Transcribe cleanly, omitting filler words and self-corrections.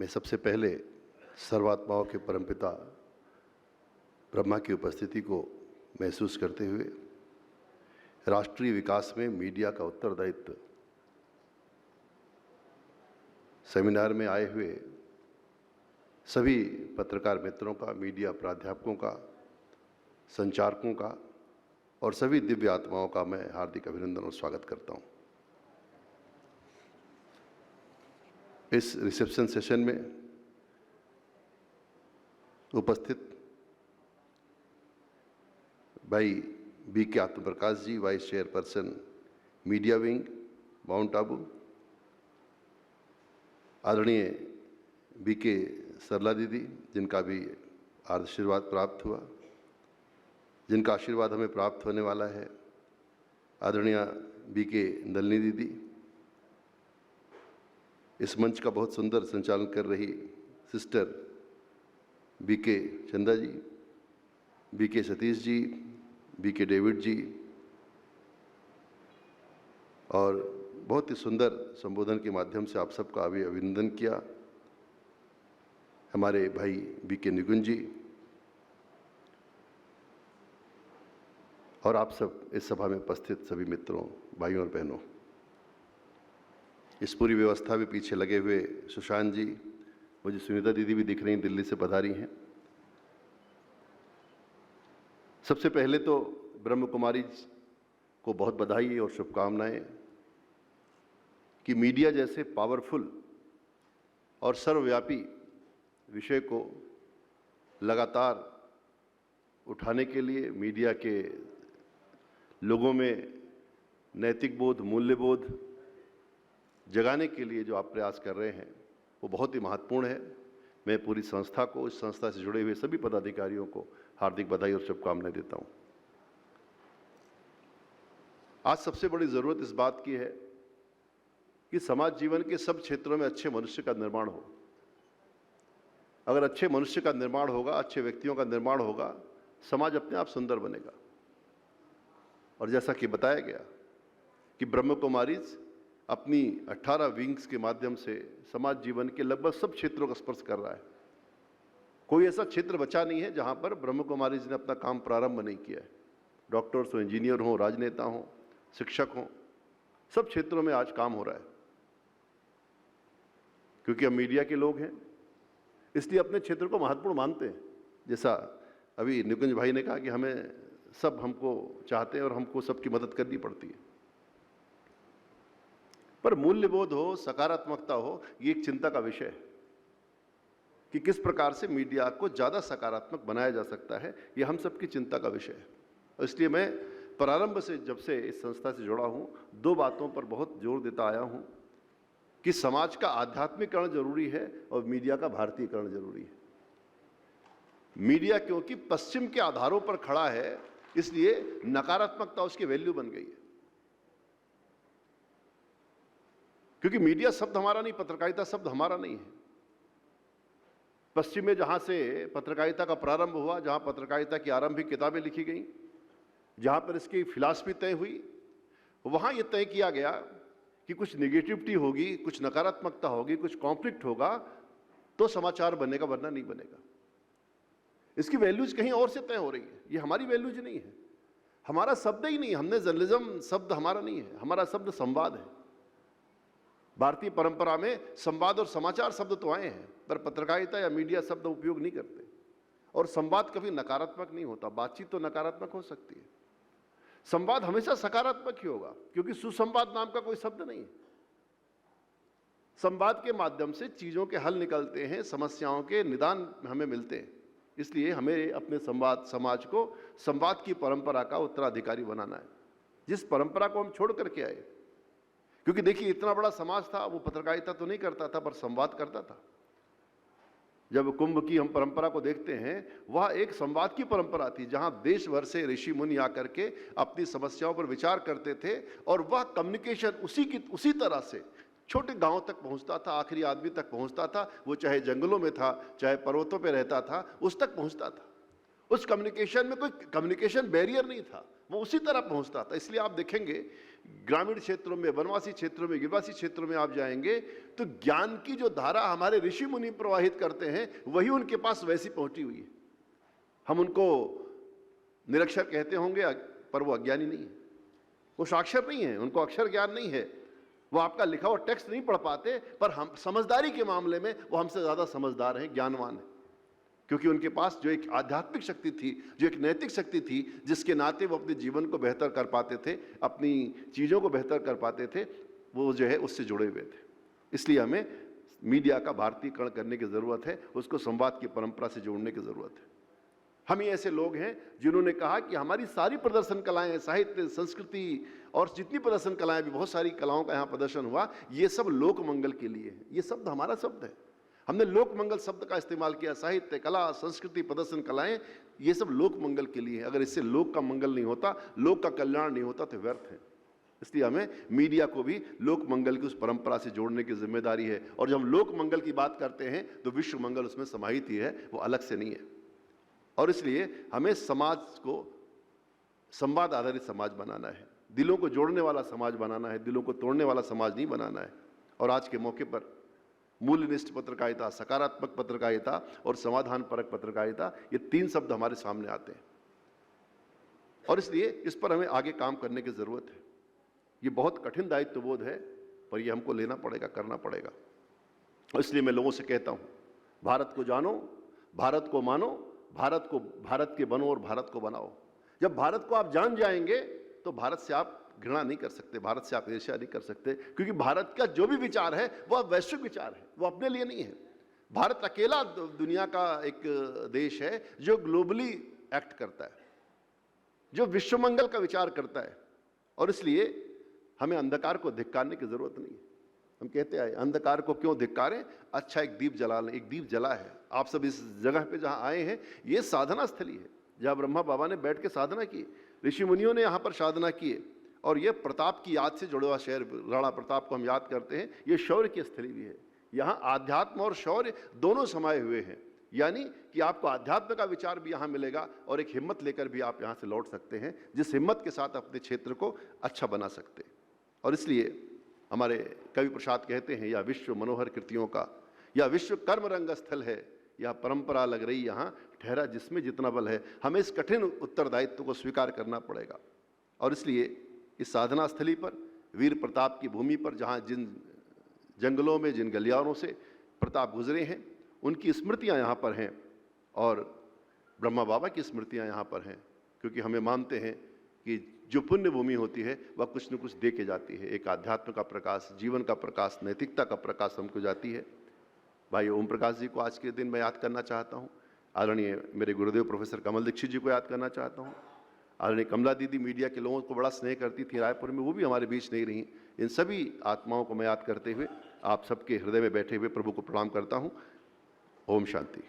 मैं सबसे पहले सर्वात्माओं के परमपिता ब्रह्मा की उपस्थिति को महसूस करते हुए राष्ट्रीय विकास में मीडिया का उत्तरदायित्व सेमिनार में आए हुए सभी पत्रकार मित्रों का, मीडिया प्राध्यापकों का, संचारकों का और सभी दिव्य आत्माओं का मैं हार्दिक अभिनंदन और स्वागत करता हूं। इस रिसेप्शन सेशन में उपस्थित भाई B K. Atmaprakash ji, vice chairperson media wing Mount Abu, आदरणीय बी.के. सरला दीदी, जिनका भी आशीर्वाद प्राप्त हुआ, जिनका आशीर्वाद हमें प्राप्त होने वाला है, आदरणीय बी.के. नलिनी दीदी, इस मंच का बहुत सुंदर संचालन कर रही सिस्टर बी.के. चंदा जी, BK. Satish ji, BK. David जी, और बहुत ही सुंदर संबोधन के माध्यम से आप सबका अभी अभिनंदन किया हमारे भाई बी.के. निकुंज जी, और आप सब इस सभा में उपस्थित सभी मित्रों, भाइयों और बहनों। इस पूरी व्यवस्था में पीछे लगे हुए सुशांत जी, मुझे सुनीता दीदी भी दिख रही हैं, दिल्ली से पधारी हैं। सबसे पहले तो ब्रह्म कुमारी को बहुत बधाई और शुभकामनाएं कि मीडिया जैसे पावरफुल और सर्वव्यापी विषय को लगातार उठाने के लिए मीडिया के लोगों में नैतिक बोध, मूल्यबोध जगाने के लिए जो आप प्रयास कर रहे हैं वो बहुत ही महत्वपूर्ण है। मैं पूरी संस्था को, इस संस्था से जुड़े हुए सभी पदाधिकारियों को हार्दिक बधाई और शुभकामनाएं देता हूं। आज सबसे बड़ी जरूरत इस बात की है कि समाज जीवन के सब क्षेत्रों में अच्छे मनुष्य का निर्माण हो। अगर अच्छे मनुष्य का निर्माण होगा, अच्छे व्यक्तियों का निर्माण होगा, समाज अपने आप सुंदर बनेगा। और जैसा कि बताया गया कि ब्रह्म कुमारीज अपनी 18 विंग्स के माध्यम से समाज जीवन के लगभग सब क्षेत्रों का स्पर्श कर रहा है। कोई ऐसा क्षेत्र बचा नहीं है जहां पर ब्रह्म कुमारीज ने अपना काम प्रारंभ नहीं किया है। डॉक्टर्स हो, इंजीनियर हो, राजनेता हो, शिक्षक हो, सब क्षेत्रों में आज काम हो रहा है। क्योंकि हम मीडिया के लोग हैं, इसलिए अपने क्षेत्र को महत्वपूर्ण मानते हैं। जैसा अभी निकुंज भाई ने कहा कि हमें सब हमको चाहते हैं और हमको सबकी मदद करनी पड़ती है, पर मूल्यबोध हो, सकारात्मकता हो, ये एक चिंता का विषय है कि किस प्रकार से मीडिया को ज़्यादा सकारात्मक बनाया जा सकता है। ये हम सबकी चिंता का विषय है। और इसलिए मैं प्रारंभ से, जब से इस संस्था से जुड़ा हूं, दो बातों पर बहुत जोर देता आया हूं कि समाज का आध्यात्मिकरण जरूरी है और मीडिया का भारतीयकरण जरूरी है। मीडिया क्योंकि पश्चिम के आधारों पर खड़ा है, इसलिए नकारात्मकता उसकी वैल्यू बन गई है। क्योंकि मीडिया शब्द हमारा नहीं, पत्रकारिता शब्द हमारा नहीं है। पश्चिम में जहां से पत्रकारिता का प्रारंभ हुआ, जहां पत्रकारिता की आरंभिक किताबें लिखी गई, जहां पर इसकी फिलॉसफी तय हुई, वहां यह तय किया गया कि कुछ नेगेटिविटी होगी, कुछ नकारात्मकता होगी, कुछ कॉन्फ्लिक्ट होगा तो समाचार बनेगा, वरना नहीं बनेगा। इसकी वैल्यूज कहीं और से तय हो रही है, ये हमारी वैल्यूज नहीं है, हमारा शब्द ही नहीं। हमने जर्नलिज्म शब्द हमारा नहीं है, हमारा शब्द संवाद है। भारतीय परंपरा में संवाद और समाचार शब्द तो आए हैं, पर पत्रकारिता या मीडिया शब्द उपयोग नहीं करते। और संवाद कभी नकारात्मक नहीं होता, बातचीत तो नकारात्मक हो सकती है, संवाद हमेशा सकारात्मक ही होगा, क्योंकि सुसंवाद नाम का कोई शब्द नहीं है। संवाद के माध्यम से चीजों के हल निकलते हैं, समस्याओं के निदान हमें मिलते हैं। इसलिए हमें अपने संवाद समाज को संवाद की परंपरा का उत्तराधिकारी बनाना है, जिस परंपरा को हम छोड़ करके आए। क्योंकि देखिए, इतना बड़ा समाज था, वो पत्रकारिता तो नहीं करता था पर संवाद करता था। जब कुंभ की हम परंपरा को देखते हैं, वह एक संवाद की परंपरा थी, जहां देश भर से ऋषि मुनि आकर के अपनी समस्याओं पर विचार करते थे, और वह कम्युनिकेशन उसी तरह से छोटे गांव तक पहुंचता था, आखिरी आदमी तक पहुंचता था। वो चाहे जंगलों में था, चाहे पर्वतों पर रहता था, उस तक पहुंचता था। उस कम्युनिकेशन में कोई कम्युनिकेशन बैरियर नहीं था, वो उसी तरह पहुंचता था। इसलिए आप देखेंगे ग्रामीण क्षेत्रों में, वनवासी क्षेत्रों में, गिरिवासी क्षेत्रों में आप जाएंगे तो ज्ञान की जो धारा हमारे ऋषि मुनि प्रवाहित करते हैं वही उनके पास वैसी पहुंची हुई है। हम उनको निरक्षर कहते होंगे पर वो अज्ञानी नहीं है, वो साक्षर नहीं है, उनको अक्षर ज्ञान नहीं है, वो आपका लिखा हुआ टेक्स्ट नहीं पढ़ पाते, पर हम समझदारी के मामले में वो हमसे ज्यादा समझदार हैं, ज्ञानवान हैं, क्योंकि उनके पास जो एक आध्यात्मिक शक्ति थी, जो एक नैतिक शक्ति थी, जिसके नाते वो अपने जीवन को बेहतर कर पाते थे, अपनी चीज़ों को बेहतर कर पाते थे, वो जो है उससे जुड़े हुए थे। इसलिए हमें मीडिया का भारतीयकरण करने की ज़रूरत है, उसको संवाद की परंपरा से जोड़ने की ज़रूरत है। हम ही ऐसे लोग हैं जिन्होंने कहा कि हमारी सारी प्रदर्शन कलाएं, साहित्य, संस्कृति और जितनी प्रदर्शन कलाएं भी, बहुत सारी कलाओं का यहाँ प्रदर्शन हुआ, ये सब लोक मंगल के लिए है। ये शब्द हमारा शब्द है, हमने लोक मंगल शब्द का इस्तेमाल किया। साहित्य, कला, संस्कृति, प्रदर्शन कलाएं, ये सब लोक मंगल के लिए है। अगर इससे लोक का मंगल नहीं होता, लोक का कल्याण नहीं होता तो व्यर्थ है। इसलिए हमें मीडिया को भी लोक मंगल की उस परंपरा से जोड़ने की जिम्मेदारी है। और जब हम लोक मंगल की बात करते हैं तो विश्व मंगल उसमें समाहित ही है, वो अलग से नहीं है। और इसलिए हमें समाज को संवाद आधारित समाज बनाना है, दिलों को जोड़ने वाला समाज बनाना है, दिलों को तोड़ने वाला समाज नहीं बनाना है। और आज के मौके पर मूल्यनिष्ठ पत्रकारिता, सकारात्मक पत्रकारिता और समाधान परक पत्रकारिता, ये तीन शब्द हमारे सामने आते हैं और इसलिए इस पर हमें आगे काम करने की जरूरत है। ये बहुत कठिन दायित्वबोध है, पर ये हमको लेना पड़ेगा, करना पड़ेगा। और इसलिए मैं लोगों से कहता हूं, भारत को जानो, भारत को मानो, भारत के बनो और भारत को बनाओ। जब भारत को आप जान जाएंगे तो भारत से आप घृणा नहीं कर सकते, भारत से आप ईर्ष्या नहीं कर सकते, क्योंकि भारत का जो भी विचार है वह वैश्विक विचार है, वो अपने लिए नहीं है। भारत अकेला दुनिया का एक देश है जो ग्लोबली एक्ट करता है, जो विश्व मंगल का विचार करता है। और इसलिए हमें अंधकार को धिक्कारने की जरूरत नहीं है। हम कहते हैं अंधकार को क्यों धिक्कारें, अच्छा एक दीप जला लें। एक दीप जला है, आप सब इस जगह पे जहां आए हैं, ये साधना स्थली है जहां ब्रह्मा बाबा ने बैठ के साधना की, ऋषि मुनियों ने यहाँ पर साधना की है। और ये प्रताप की याद से जुड़ा हुआ शहर, राणा प्रताप को हम याद करते हैं, ये शौर्य की स्थली भी है। यहाँ आध्यात्म और शौर्य दोनों समाये हुए हैं, यानी कि आपको आध्यात्म का विचार भी यहाँ मिलेगा और एक हिम्मत लेकर भी आप यहाँ से लौट सकते हैं, जिस हिम्मत के साथ अपने क्षेत्र को अच्छा बना सकते हैं। और इसलिए हमारे कवि प्रसाद कहते हैं, या विश्व मनोहर कृतियों का, या विश्व कर्म रंग स्थल है, या परंपरा लग रही यहाँ ठहरा जिसमें जितना बल है। हमें इस कठिन उत्तरदायित्व को स्वीकार करना पड़ेगा। और इसलिए इस साधना स्थली पर, वीर प्रताप की भूमि पर, जहाँ जिन जंगलों में, जिन गलियारों से प्रताप गुजरे हैं, उनकी स्मृतियाँ यहाँ पर हैं और ब्रह्मा बाबा की स्मृतियाँ यहाँ पर हैं, क्योंकि हमें मानते हैं कि जो पुण्य भूमि होती है वह कुछ न कुछ दे के जाती है। एक आध्यात्म का प्रकाश, जीवन का प्रकाश, नैतिकता का प्रकाश हमको जाती है। भाई ओम प्रकाश जी को आज के दिन मैं याद करना चाहता हूँ, आदरणीय मेरे गुरुदेव प्रोफेसर कमल दीक्षित जी को याद करना चाहता हूँ, आदरणीय कमला दीदी मीडिया के लोगों को बड़ा स्नेह करती थी रायपुर में, वो भी हमारे बीच नहीं रही। इन सभी आत्माओं को मैं याद करते हुए आप सबके हृदय में बैठे हुए प्रभु को प्रणाम करता हूँ। ओम शांति।